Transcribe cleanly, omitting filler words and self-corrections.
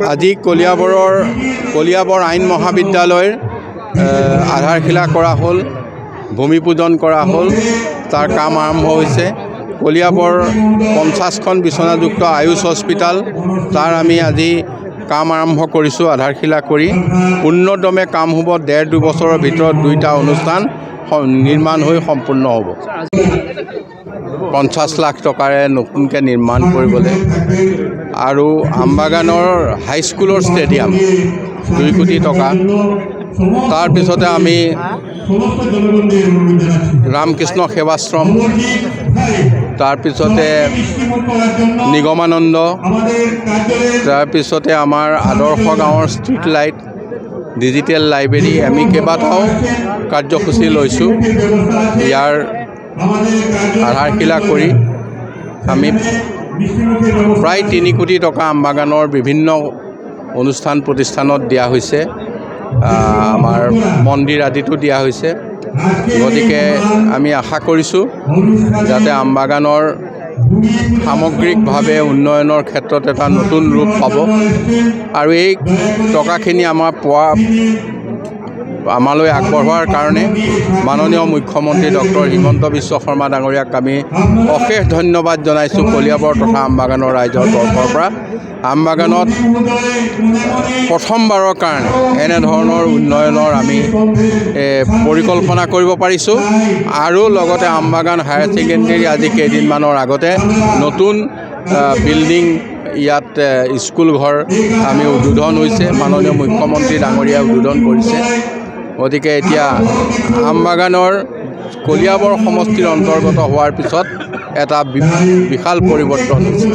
আজি কলিয়াবৰ আইন মহাবিদ্যালয়ৰ আধাৰশিলা কৰা হ'ল, ভূমি পূজন কৰা হ'ল, তাৰ কাম আৰম্ভ হৈছে। কলিয়াবৰ 50খন বিচনাযুক্ত আয়ুষ হস্পিটাল, তাৰ আমি আজি কাম আৰম্ভ কৰিছোঁ আধাৰশিলা কৰি। উন্নতমে কাম হ'ব, 1.5-2 বছৰৰ ভিতৰত 2টা অনুষ্ঠান নিৰ্মাণ হৈ সম্পূৰ্ণ হ'ব। 50 লাখ টকাৰে নতুনকৈ নিৰ্মাণ কৰিবলৈ, আৰু আমবাগানৰ হাইস্কুলৰ ষ্টেডিয়াম 2 কোটি টকা। তাৰপিছতে আমি ৰামকৃষ্ণ সেৱাশ্ৰম, তাৰপিছতে নিগমানন্দ, তাৰপিছতে আমাৰ আদৰ্শ গাঁৱৰ ষ্ট্ৰীট লাইট, ডিজিটেল লাইব্ৰেৰী, আমি কেইবাটাও কাৰ্যসূচী লৈছোঁ। ইয়াৰ আধাৰশিলা কৰি আমি প্ৰায় 3 কোটি টকা আমবাগানৰ বিভিন্ন অনুষ্ঠান প্ৰতিষ্ঠানত দিয়া হৈছে, আমাৰ মন্দিৰ আদিতো দিয়া হৈছে। গতিকে আমি আশা কৰিছোঁ যাতে আমবাগানৰ সামগ্ৰিকভাৱে উন্নয়নৰ ক্ষেত্ৰত এটা নতুন ৰূপ পাব, আৰু এই টকাখিনি আমালৈ আগবঢ়োৱাৰ কাৰণে মাননীয় মুখ্যমন্ত্ৰী ডক্টৰ হিমন্ত বিশ্ব শৰ্মা ডাঙৰীয়াক আমি অশেষ ধন্যবাদ জনাইছোঁ কলিয়াবৰ তথা আমবাগানৰ ৰাইজৰ তৰফৰ পৰা। আমবাগানত প্ৰথমবাৰৰ কাৰণে এনেধৰণৰ উন্নয়নৰ আমি পৰিকল্পনা কৰিব পাৰিছোঁ, আৰু লগতে আমবাগান হায়াৰ ছেকেণ্ডেৰী আজি কেইদিনমানৰ আগতে নতুন বিল্ডিং, ইয়াত স্কুল ঘৰ আমি উদ্বোধন হৈছে, মাননীয় মুখ্যমন্ত্ৰী ডাঙৰীয়াই উদ্বোধন কৰিছে। গতিকে এতিয়া আমবাগানৰ কলিয়াবৰ সমষ্টিৰ অন্তৰ্গত হোৱাৰ পিছত এটা বিশাল পৰিৱৰ্তন হৈছে।